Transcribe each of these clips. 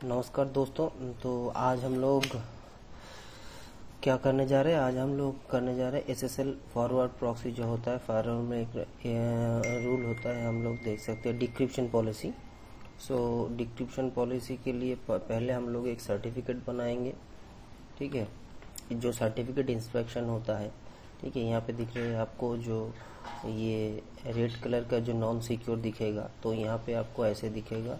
नमस्कार दोस्तों। तो आज हम लोग क्या करने जा रहे हैं? आज हम लोग करने जा रहे हैं SSL फॉरवर्ड प्रॉक्सी जो होता है फायरवॉल में एक रूल होता है, हम लोग देख सकते हैं डिक्रिप्शन पॉलिसी। डिक्रिप्शन पॉलिसी के लिए पहले हम लोग एक सर्टिफिकेट बनाएंगे, ठीक है। जो सर्टिफिकेट इंस्पेक्शन होता है, ठीक है, यहाँ पे दिख रहे हैं आपको जो ये रेड कलर का जो नॉन सिक्योर दिखेगा, तो यहाँ पे आपको ऐसे दिखेगा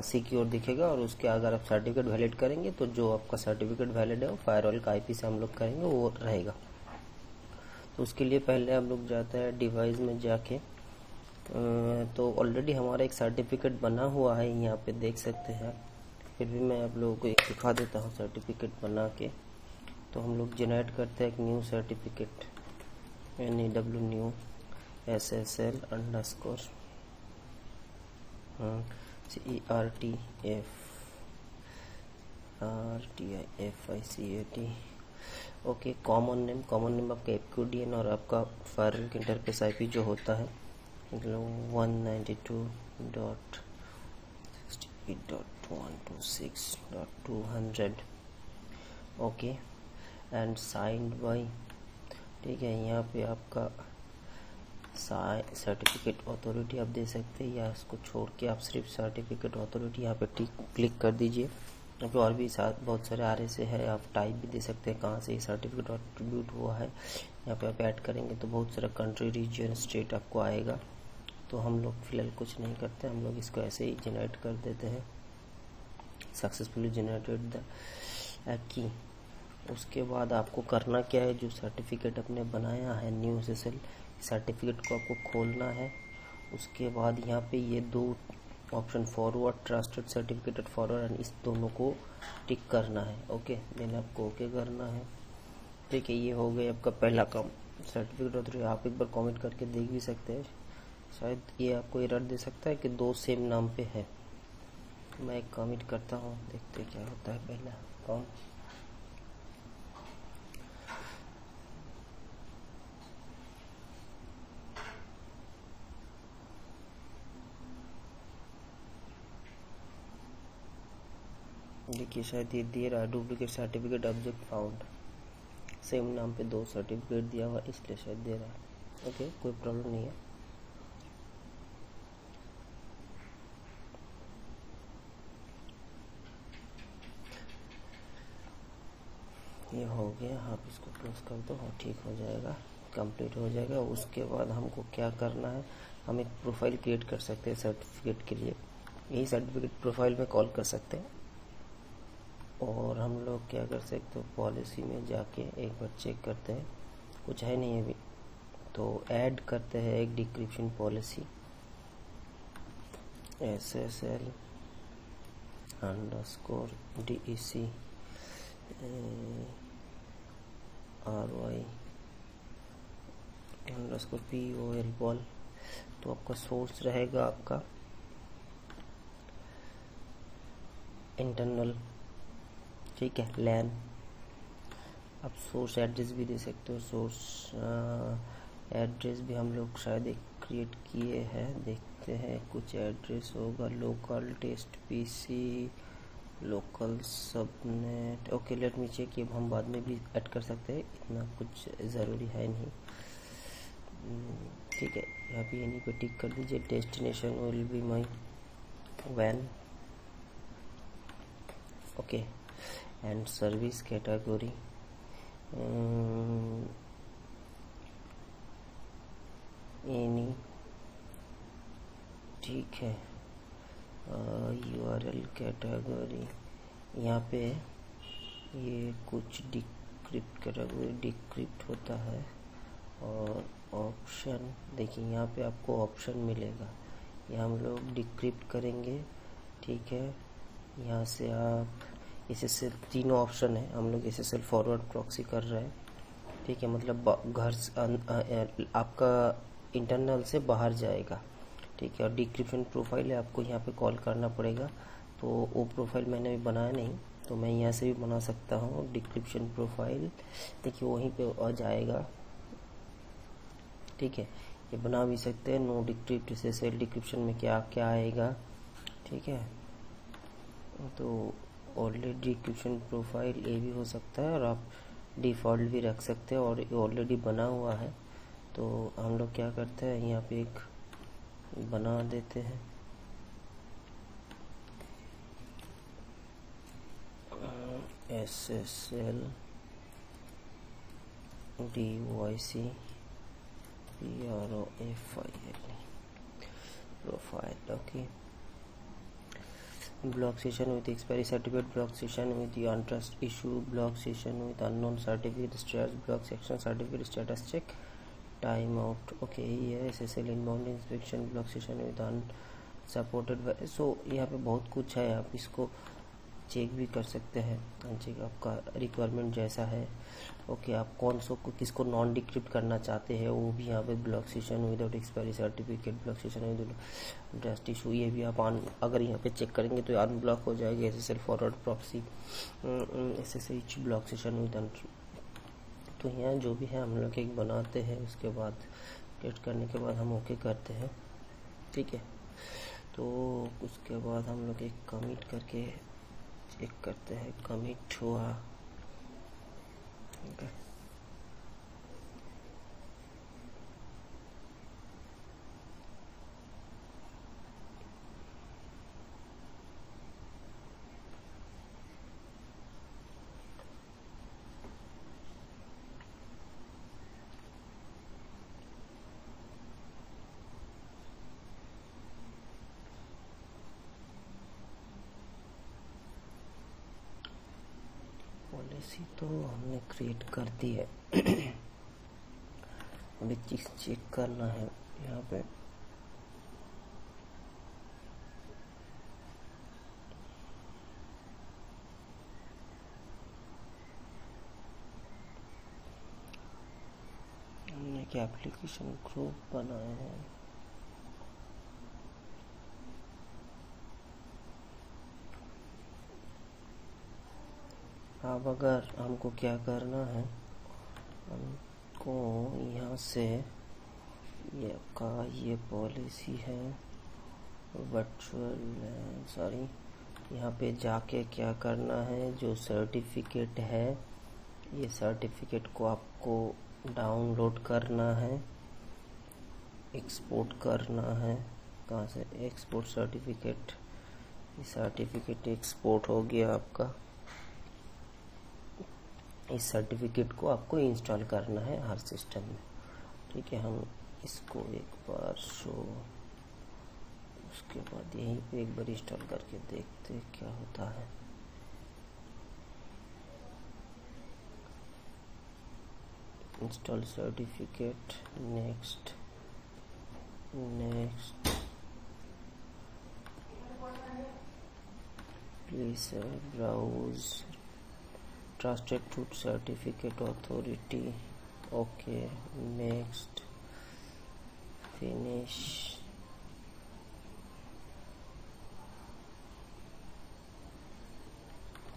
सिक्योर दिखेगा, और उसके अगर आप सर्टिफिकेट वैलिड करेंगे तो जो आपका सर्टिफिकेट वैलिड है वो फायरवॉल का IP से हम लोग करेंगे वो रहेगा। तो उसके लिए पहले हम लोग जाते हैं डिवाइस में जाके, तो ऑलरेडी हमारा एक सर्टिफिकेट बना हुआ है, यहाँ पे देख सकते हैं। फिर भी मैं आप लोगों को एक दिखा देता हूँ सर्टिफिकेट बना के। तो हम लोग जनरेट करते हैं एक new certificate, NEW new SSL _ CERTIFICAT। Okay, common name आपका FQDN और आपका फायरवॉल के इंटरफेस IP जो होता है 192.168.126.200। ओके, एंड साइंड बाय, ठीक है। यहाँ पे आपका सर्टिफिकेट अथॉरिटी आप दे सकते हैं, या इसको छोड़ के आप सिर्फ सर्टिफिकेट अथॉरिटी यहाँ पे क्लिक कर दीजिए। यहाँ पे और भी बहुत सारे RSA है, आप टाइप भी दे सकते हैं कहाँ से ये सर्टिफिकेट अट्रीब्यूट हुआ है। यहाँ पे आप ऐड करेंगे तो बहुत सारा कंट्री, रीजन, स्टेट आपको आएगा। तो हम लोग फिलहाल कुछ नहीं करते, हम लोग इसको ऐसे ही जनरेट कर देते हैं। Successfully generated the key. उसके बाद आपको करना क्या है, जो सर्टिफिकेट अपने बनाया है न्यू SSL सर्टिफिकेट को आपको खोलना है। उसके बाद यहाँ पे ये दो option forward trusted certificate forward, इस दोनों को टिक करना है। ओके, देन आपको ओके करना है, ठीक है। ये हो गया आपका पहला काम सर्टिफिकेट अथॉरिटी। आप एक बार कमेंट करके देख भी सकते हैं, शायद ये आपको एरर दे सकता है कि दो सेम नाम पे है। मैं एक कमेंट करता हूँ, देखते क्या होता है। पहला काम देखिए, शायद ये दे रहा है duplicate certificate object found, same नाम पे दो सर्टिफिकेट दिया हुआ इसलिए शायद दे रहा है। ओके, कोई प्रॉब्लम नहीं है। ये हो गया, आप इसको क्लोज कर दो और ठीक हो जाएगा, कंप्लीट हो जाएगा। उसके बाद हमको क्या करना है, हम एक प्रोफाइल क्रिएट कर सकते हैं सर्टिफिकेट के लिए। यही सर्टिफिकेट प्रोफाइल में कॉल कर सकते हैं। और हम लोग क्या कर सकते हो, पॉलिसी में जाके एक बार चेक करते हैं, कुछ है नहीं अभी, तो ऐड करते हैं एक decryption policy SSL _ DEC RY _ POL। तो आपका सोर्स रहेगा आपका इंटरनल, ठीक है, LAN। आप सोर्स एड्रेस भी दे सकते हो, सोर्स एड्रेस भी हम लोग शायद एक क्रिएट किए हैं, देखते हैं कुछ एड्रेस होगा। Local test PC, local subnet. Okay, let me check, ये हम बाद में भी ऐड कर सकते हैं, इतना कुछ ज़रूरी है नहीं, ठीक है। यहाँ पे इन्हीं पे टिक कर दीजिए। डेस्टिनेशन विल बी माई वैन, okay. And service category any, ठीक है। URL कैटेगरी, यहाँ पे ये कुछ डिक्रिप्ट कैटेगरी डिक्रिप्ट होता है। और ऑप्शन देखिए, यहाँ पे आपको ऑप्शन मिलेगा, ये हम लोग डिक्रिप्ट करेंगे, ठीक है। यहाँ से आप SSL तीनों ऑप्शन है, हम लोग SSL फॉरवर्ड प्रॉक्सी कर रहे हैं, ठीक है। मतलब घर आपका इंटरनल से बाहर जाएगा, ठीक है। और डिक्रिप्शन प्रोफाइल है, आपको यहाँ पे कॉल करना पड़ेगा। तो वो प्रोफाइल मैंने भी बनाया नहीं, तो मैं यहाँ से भी बना सकता हूँ डिक्रिप्शन प्रोफाइल, देखिए वहीं पे आ जाएगा, ठीक है। ये बना भी सकते हैं। नो डिक्रिप्ट SSL डिक्रिप्शन में क्या क्या आएगा, ठीक है। तो ऑलरेडी क्वेश्चन प्रोफाइल ये भी हो सकता है, और आप डिफ़ॉल्ट भी रख सकते हैं, और ये ऑलरेडी बना हुआ है। तो हम लोग क्या करते हैं, यहाँ पे एक बना देते हैं। SSL DYC PROFILE profile. Okay, block session with expiry certificate, block session with the untrust issue, block session with unknown certificate status, block section certificate status check, time out। Okay, ये SSL inbound inspection, block session with unsupported। सो यहाँ पे बहुत कुछ है, आप इसको check भी कर सकते हैं, अनचेक आपका रिक्वायरमेंट जैसा है। ओके, आप कौन सो को किसको नॉन डिक्रिप्ट करना चाहते हैं वो भी यहाँ पे block session without expiry certificate, block session without trust issue, ये भी आप अगर यहाँ पे चेक करेंगे तो अनब्लॉक हो जाएगा। SSL forward proxy, SSH block session with. तो यहाँ जो भी है हम लोग एक बनाते हैं, उसके बाद क्रिएट करने के बाद हम ओके करते हैं, ठीक है। तो उसके बाद हम लोग एक कमिट करके चेक करते हैं, कमिट हुआ, ठीक है। पॉलिसी तो हमने क्रिएट कर दी है। अभी चीज चेक करना है यहाँ पे। हमने एक एप्लीकेशन ग्रुप बनाए हैं, अब अगर हमको क्या करना है, हमको यहाँ से ये आपका ये पॉलिसी है वर्चुअल, सॉरी, यहाँ पे जाके क्या करना है, जो सर्टिफिकेट है ये सर्टिफिकेट को आपको डाउनलोड करना है, एक्सपोर्ट करना है। कहाँ से एक्सपोर्ट सर्टिफिकेट, ये सर्टिफिकेट एक्सपोर्ट हो गया आपका। इस सर्टिफिकेट को आपको इंस्टॉल करना है हर सिस्टम में, ठीक है। हम इसको एक बार शो, उसके बाद यहीं पे एक बार इंस्टॉल करके देखते हैं क्या होता है। Install certificate, next next, please browse trusted truth certificate authority, okay, next, finish,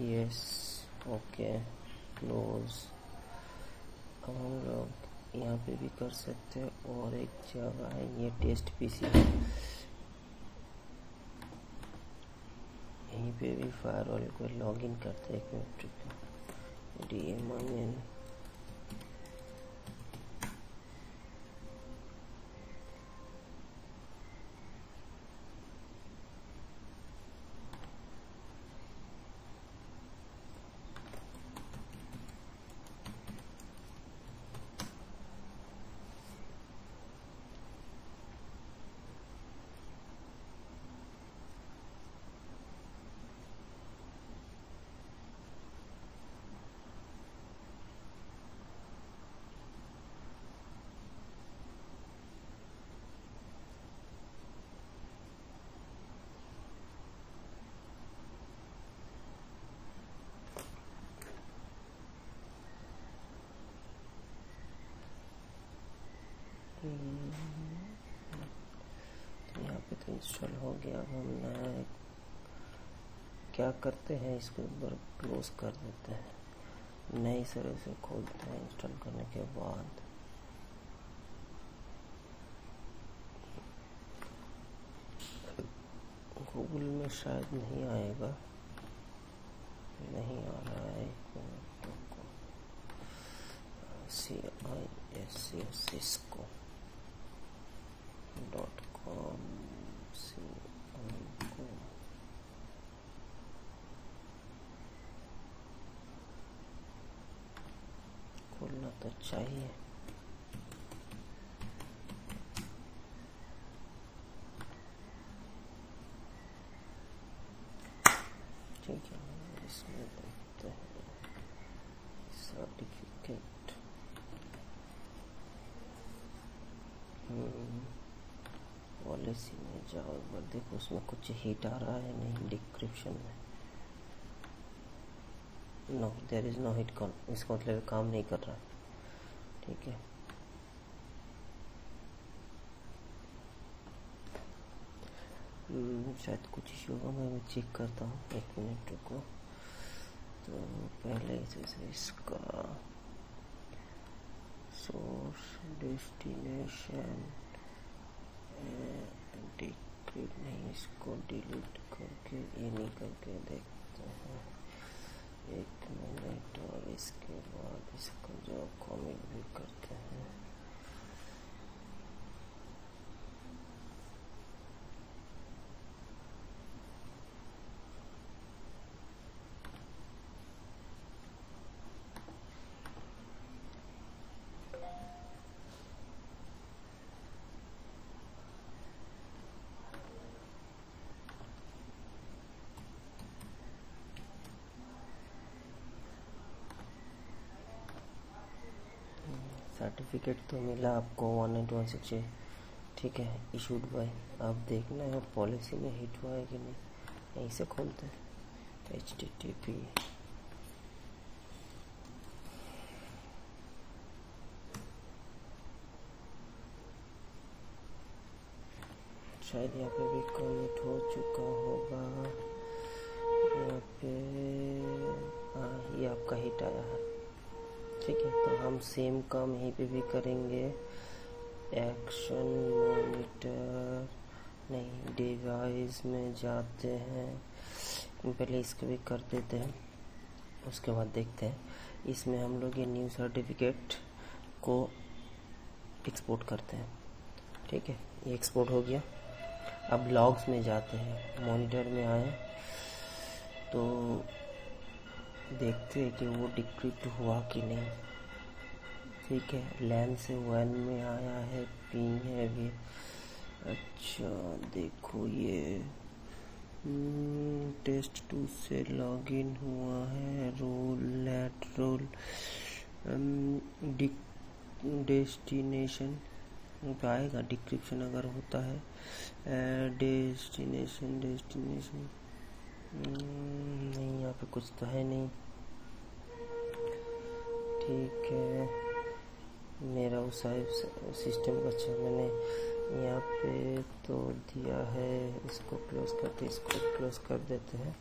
yes, okay, close. अब हम लोग यहाँ पे भी कर सकते हैं, और एक जगह है ये टेस्ट पीसी, यहीं पे भी फायरवॉल को लॉगिन करते हैं, एक मिनट, DMIN, तो यहाँ पे तो इंस्टॉल हो गया। अब हम नया क्या करते हैं, इसको एक बार क्लोज कर देते हैं, नई सिरे से खोलते हैं। इंस्टॉल करने के बाद गूगल में शायद नहीं आएगा, नहीं आ रहा है, CISCO .com खोलना तो चाहिए। ठीक है, इसमें देखते हैं सर्टिफिकेट। पॉलिसी में जाओ, एक बार देखो उसमें कुछ हिट आ रहा है नहीं डिस्क्रिप्शन में। No, there is no hit call, इसका मतलब काम नहीं कर रहा है। ठीक है, शायद कुछ इशू होगा, मैं चेक करता हूँ, 1 मिनट रुको। तो पहले से इसका सोर्स, डेस्टिनेशन, डिक्रिप्ट नहीं, इसको डिलीट करके ये नहीं करके देखते हैं 1 मिनट। और इसके बाद इसका जो कॉमिक भी करते हैं। सर्टिफिकेट तो मिला आपको 18168। ठीक है, इशूड बाय। आप देखना है पॉलिसी में हिट हुआ है कि नहीं। यहीं से खोलते हैं HTTP। शायद यहाँ पे भी कमिट हो चुका होगा। यहाँ पे ये आपका हिट आया है। ठीक है, तो हम सेम काम यहीं पे भी करेंगे। एक्शन मॉनिटर नहीं, डिवाइस में जाते हैं, पहले इसको भी कर देते हैं, उसके बाद देखते हैं। इसमें हम लोग ये न्यू सर्टिफिकेट को एक्सपोर्ट करते हैं। ठीक है, ये एक्सपोर्ट हो गया। अब लॉग्स में जाते हैं, मॉनिटर में आए तो देखते हैं कि वो डिक्रिप्ट हुआ कि नहीं। ठीक है, लैन से 1 में आया है, पिन है भी। अच्छा देखो, ये टेस्ट 2 से लॉगिन हुआ है। रोल लेट रोल डेस्टिनेशन आएगा डिस्क्रिप्शन अगर होता है। डेस्टिनेशन नहीं, यहाँ पे कुछ तो है नहीं। ठीक है, मेरा उस सिस्टम का अच्छा मैंने यहाँ पे तो दिया है। इसको क्लोज करते, इसको क्लोज कर देते हैं।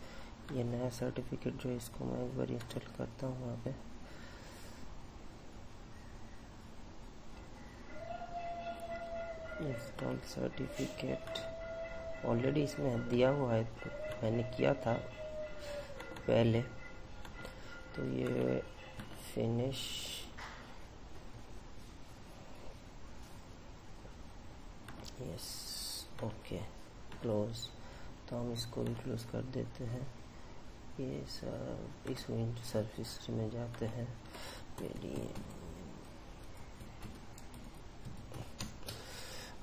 ये नया सर्टिफिकेट जो है, इसको मैं एक बार इंस्टॉल करता हूँ वहाँ पे। इंस्टॉल सर्टिफिकेट ऑलरेडी इसमें दिया हुआ है, तो मैंने किया था पहले। तो ये फिनिश, यस, ओके, क्लोज। तो हम इसको भी क्लोज कर देते हैं। ये सब इस विंडो सर्विस में जाते हैं। पहले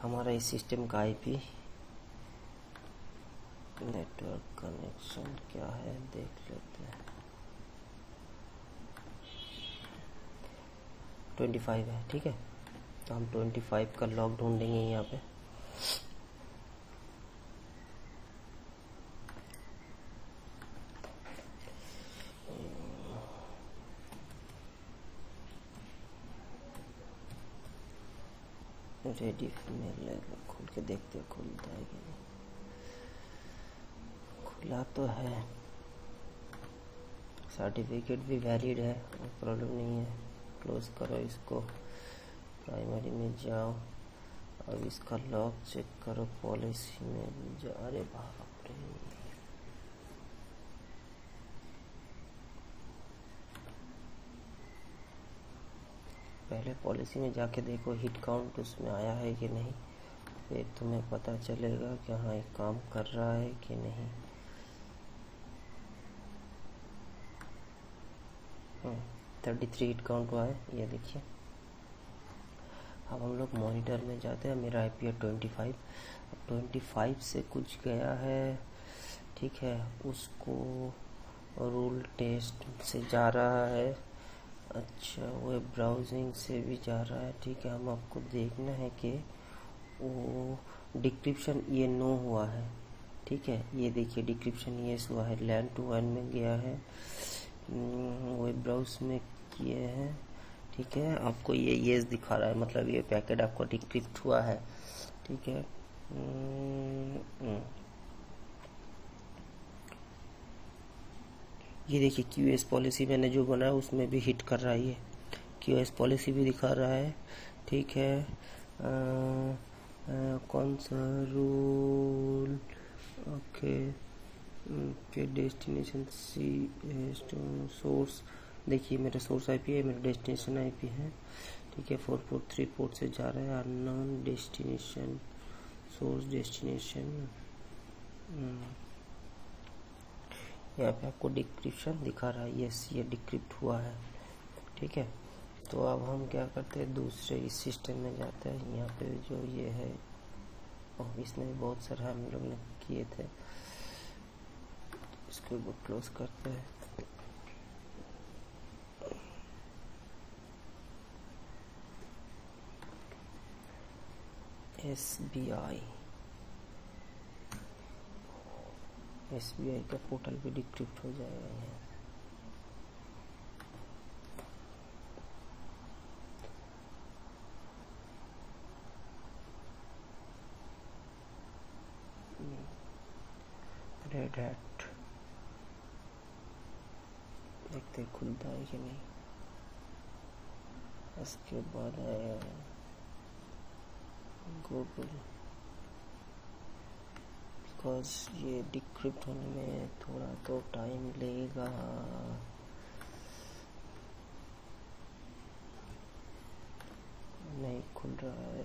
हमारा इस सिस्टम का IP नेटवर्क कनेक्शन क्या है देख लेते हैं। 25 है। ठीक है, तो हम 25 का लॉग ढूंढेंगे यहाँ पे। रेडी मेल खोल के देखते हैं खुलता है कि नहीं। खुला तो है, सर्टिफिकेट भी वैलिड है, प्रॉब्लम नहीं है। क्लोज करो इसको, प्राइमरी में जाओ। अब इसका लॉग चेक करो, पॉलिसी में जाओ। अरे बाप रे, पहले पॉलिसी में जाके देखो हिट काउंट उसमें आया है कि नहीं, फिर तुम्हें पता चलेगा कि हाँ ये काम कर रहा है कि नहीं। 33 हिट काउंट हुआ है, ये देखिए। अब हम लोग मॉनिटर में जाते हैं। मेरा IP है 25। अब 25 से कुछ गया है, ठीक है, उसको रूल टेस्ट से जा रहा है। अच्छा, वेब ब्राउजिंग से भी जा रहा है, ठीक है। हम आपको देखना है कि वो डिक्रिप्शन ये नो हुआ है, ठीक है। ये देखिए डिक्रिप्शन येस हुआ है, LAN to WAN में गया है, वेब ब्राउज में किए हैं, ठीक है। आपको ये येस दिखा रहा है, मतलब ये पैकेट आपको डिक्रिप्ट हुआ है, ठीक है। ये देखिए QoS पॉलिसी मैंने जो बनाया उसमें भी हिट कर रहा है, ये QoS पॉलिसी भी दिखा रहा है, ठीक है। कौन सा रूल, ओके, के डेस्टिनेशन सी सोर्स, देखिए मेरा सोर्स IP है, मेरा डेस्टिनेशन IP है, ठीक है। 443 पोर्ट से जा रहा है, अननोन डेस्टिनेशन, सोर्स डेस्टिनेशन। यहाँ पे आपको डिक्रिप्शन दिखा रहा है, यस ये डिक्रिप्ट हुआ है, ठीक है। तो अब हम क्या करते हैं, दूसरे इस सिस्टम में जाते हैं। यहाँ पे जो ये है, इसमें भी बहुत सारे हम लोग ने किए थे, इसको क्लोज करते हैं। SBI का पोर्टल भी डिक्रिप्ट हो जाएगा यहाँ। रेड हैट, देखते खुलता है कि नहीं। इसके बाद आया गूगल, बिकॉज ये डिक्रिप्ट होने में थोड़ा तो टाइम लेगा। नहीं खुल रहा है,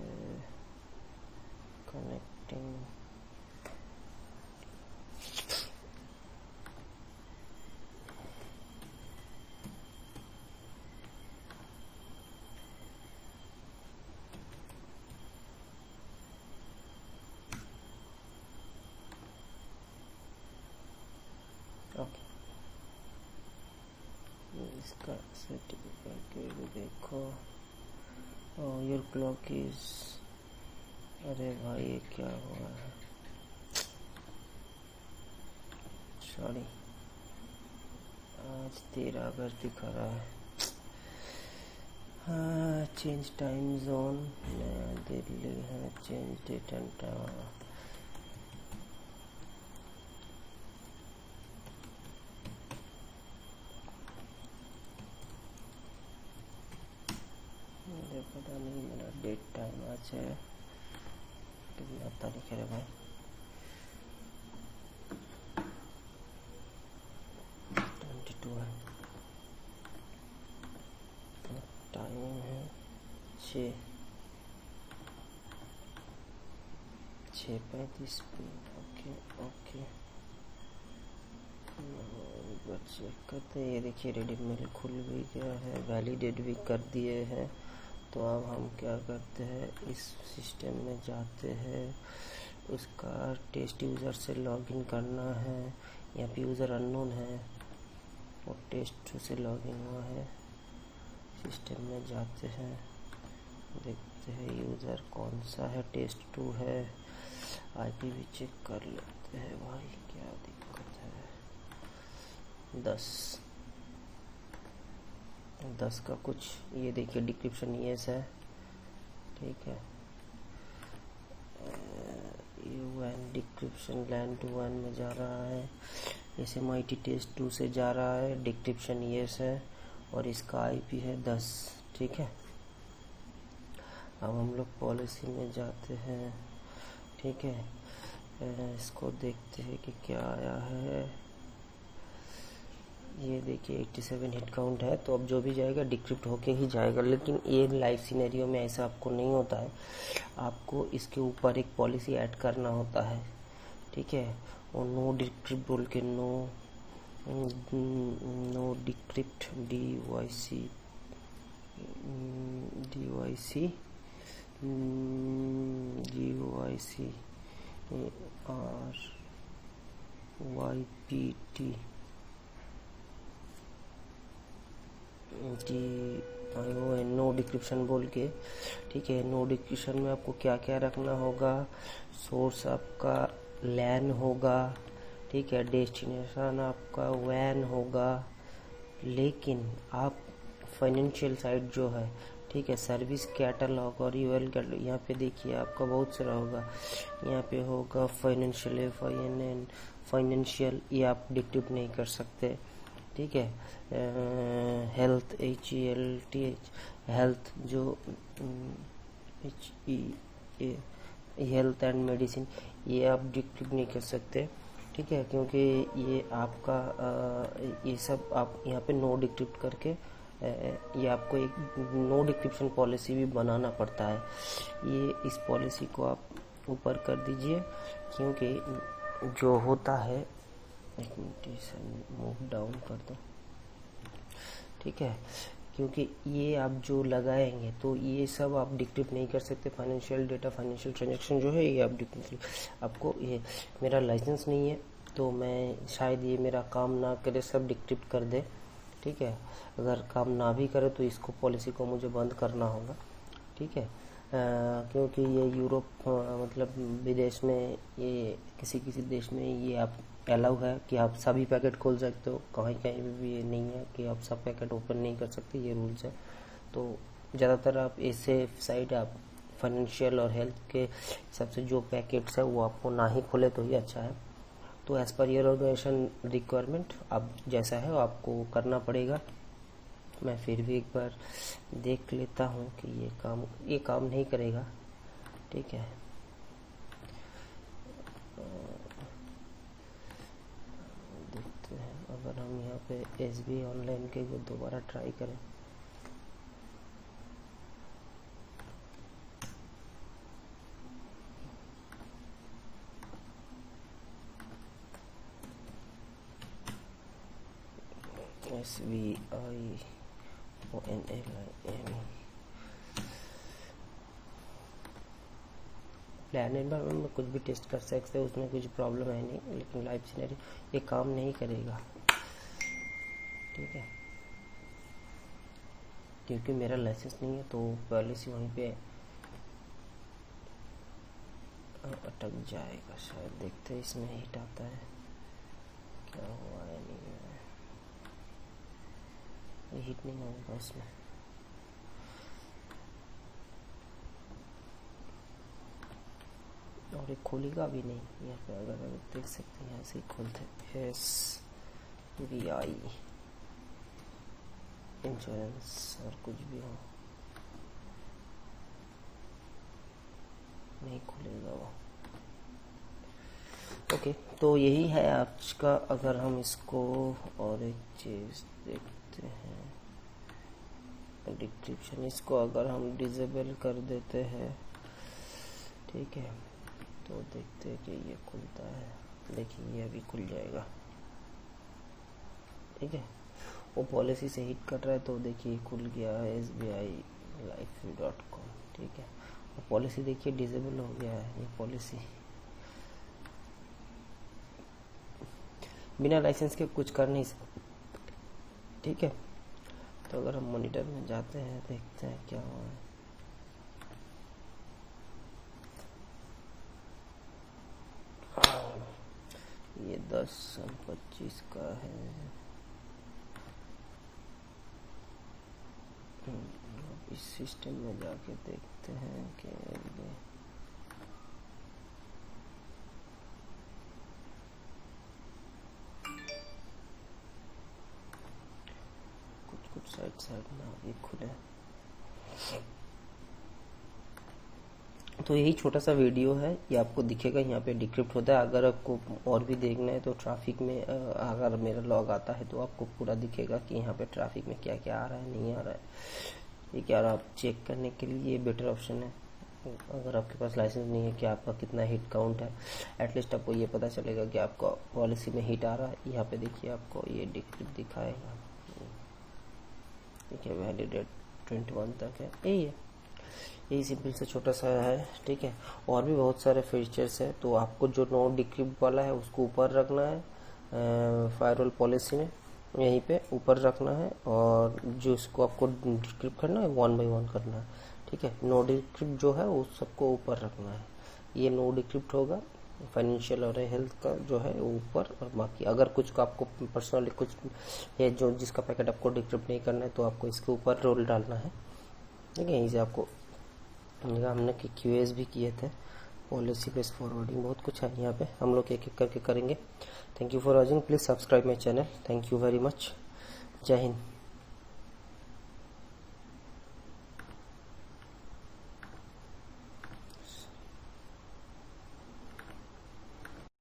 कनेक्टिंग, इसका सर्टिफिकेट देखो। योर क्लॉक इज, अरे भाई ये क्या हुआ है, सॉरी, आज 13 अगस्त दिखा रहा है। हाँ, चेंज टाइम जोन, नया दिल्ली है, चेंज डेट एंड टाइम। पता नहीं मेरा डेट टाइम आज है कितना तारीख है भाई, 22 है, टाइम है 6:35 ओके ओके। चेक करते हैं, ये देखिए रेडिट मेल खुल भी गया है, वैलिडेट भी कर दिए हैं। तो अब हम क्या करते हैं, इस सिस्टम में जाते हैं, उसका टेस्ट यूज़र से लॉगिन करना है। यहाँ पे यूज़र अननोन है और टेस्ट से लॉगिन हुआ है। सिस्टम में जाते हैं, देखते हैं यूज़र कौन सा है, टेस्ट 2 है। IP भी चेक कर लेते हैं भाई, क्या दिक्कत है। 10 का कुछ, ये देखिए डिक्रिप्शन येस है, ठीक है। UN decryption LAN to WAN में जा रहा है, SMIT टेस्ट 2 से जा रहा है, डिक्रिप्शन येस है और इसका IP है 10, ठीक है। अब हम लोग पॉलिसी में जाते हैं, ठीक है। इसको देखते हैं कि क्या आया है। ये देखिए 87 हिट काउंट है, तो अब जो भी जाएगा डिक्रिप्ट होके ही जाएगा। लेकिन ये लाइव सिनेरियो में ऐसा आपको नहीं होता है, आपको इसके ऊपर एक पॉलिसी ऐड करना होता है, ठीक है। और नो डिक्रिप्ट बोल के no decrypt DYC RYPT no decryption बोल के, ठीक है। नो डिक्रिप्शन में आपको क्या क्या रखना होगा, सोर्स आपका लैन होगा, ठीक है, डेस्टिनेशन आपका वैन होगा, लेकिन आप फाइनेंशियल साइट जो है, ठीक है, सर्विस कैटलॉग और यूएल कैटलॉग, यहाँ पे देखिए आपका बहुत सारा होगा। यहाँ पे होगा फाइनेंशियल, फाइनेंशियल, ये आप डिक्रिप्ट नहीं कर सकते, ठीक है। हेल्थ HELTH, हेल्थ जो HEA, हेल्थ एंड मेडिसिन, ये आप डिक्रिप्ट नहीं कर सकते, ठीक है, क्योंकि ये आपका ये सब आप यहाँ पे नो डिक्रिप्ट करके ये आपको एक नो डिक्रिप्शन पॉलिसी भी बनाना पड़ता है। ये इस पॉलिसी को आप ऊपर कर दीजिए, क्योंकि जो होता है, एक मिनट मूव डाउन कर दो, ठीक है, क्योंकि ये आप जो लगाएंगे तो ये सब आप डिक्रिप्ट नहीं कर सकते। फाइनेंशियल डेटा, फाइनेंशियल ट्रांजैक्शन जो है ये आप डिक्रिप्ट, आपको ये मेरा लाइसेंस नहीं है तो मैं शायद ये मेरा काम ना करे, सब डिक्रिप्ट कर दे, ठीक है। अगर काम ना भी करे तो इसको पॉलिसी को मुझे बंद करना होगा, ठीक है। क्योंकि ये यूरोप मतलब विदेश में, ये किसी किसी देश में ये आप अलाउ है कि आप सभी पैकेट खोल सकते हो, कहीं कहीं भी ये नहीं है कि आप सब पैकेट ओपन नहीं कर सकते, ये रूल्स है। तो ज़्यादातर आप ऐसे साइट आप फाइनेंशियल और हेल्थ के हिसाब से जो पैकेट्स है वो आपको ना ही खोले तो ही अच्छा है। तो as per your organisation requirement आप जैसा है आपको करना पड़ेगा। मैं फिर भी एक बार देख लेता हूँ कि ये काम नहीं करेगा, ठीक है। देखते हैं, अगर हम यहाँ पे SBI ऑनलाइन के दोबारा ट्राई करें, SBI ONLIN प्लान एनवायरमेंट में कुछ भी टेस्ट कर सकते हैं, उसमें कुछ प्रॉब्लम है नहीं, लेकिन लाइव सिनेरियो ये काम नहीं करेगा, ठीक है, क्योंकि मेरा लाइसेंस नहीं है तो पहले से वहीं पे अटक जाएगा शायद। देखते हैं इसमें हिट आता है क्या हुआ है, नहीं है, ये हिट नहीं होगा इसमें। और ये खुलेगा भी नहीं, यहाँ पे अगर देख सकते हैं ऐसे ही खोलते हैं। SBI इंश्योरेंस और कुछ भी हो, नहीं खुलेगा वो। ओके, तो यही है आज का। अगर हम इसको और एक चीज देखते हैं, डिस्क्रिप्शन, इसको अगर हम डिसेबल कर देते हैं, ठीक है, तो देखते हैं कि ये खुलता है। देखिए ये अभी खुल जाएगा, ठीक है। वो पॉलिसी से हिट कर रहा है तो देखिए खुल गया है SBILifeFree.com, ठीक है। वो पॉलिसी देखिए डिसेबल हो गया है, ये पॉलिसी बिना लाइसेंस के कुछ कर नहीं सकते, ठीक है। तो अगर हम मॉनिटर में जाते हैं, देखते हैं क्या हुआ है। ये 10/25 का है। इस सिस्टम में जाके देखते हैं कि कुछ साइड में अभी खुले। तो यही छोटा सा वीडियो है, ये आपको दिखेगा यहाँ पे डिक्रिप्ट होता है। अगर आपको और भी देखना है तो ट्रैफिक में अगर मेरा लॉग आता है तो आपको पूरा दिखेगा कि यहाँ पे ट्रैफिक में क्या क्या आ रहा है, नहीं आ रहा है। ये क्या आप चेक करने के लिए ये बेटर ऑप्शन है। अगर आपके पास लाइसेंस नहीं है कि आपका कितना हिट काउंट है, एटलीस्ट आपको ये पता चलेगा कि आपका पॉलिसी में हिट आ रहा है। यहाँ पे देखिए आपको ये डिक्रिप्ट दिखाएगा, ठीक है, वैलिड डेट 21 तक है। यही सिंपल से छोटा सा है, ठीक है। और भी बहुत सारे फीचर्स है, तो आपको जो नो डिक्रिप्ट वाला है उसको ऊपर रखना है, फायरवॉल पॉलिसी में यहीं पे ऊपर रखना है, और जो इसको आपको डिक्रिप्ट करना है 1 by 1 करना है, ठीक है। नो डिक्रिप्ट जो है वो सबको ऊपर रखना है। ये नो डिक्रिप्ट होगा, फाइनेंशियल और हेल्थ का जो है ऊपर, और बाकी अगर कुछ का आपको पर्सनली कुछ है जो जिसका पैकेट आपको डिक्रिप्ट नहीं करना है तो आपको इसके ऊपर रोल डालना है, ठीक है। यहीं से आपको हमने क्यूएस भी किए थे, पॉलिसी बेस्ड फॉरवर्डिंग, बहुत कुछ है यहाँ पे, हम लोग एक एक करके करेंगे। Thank you for watching, please subscribe my channel. Thank you very much, जय हिंद।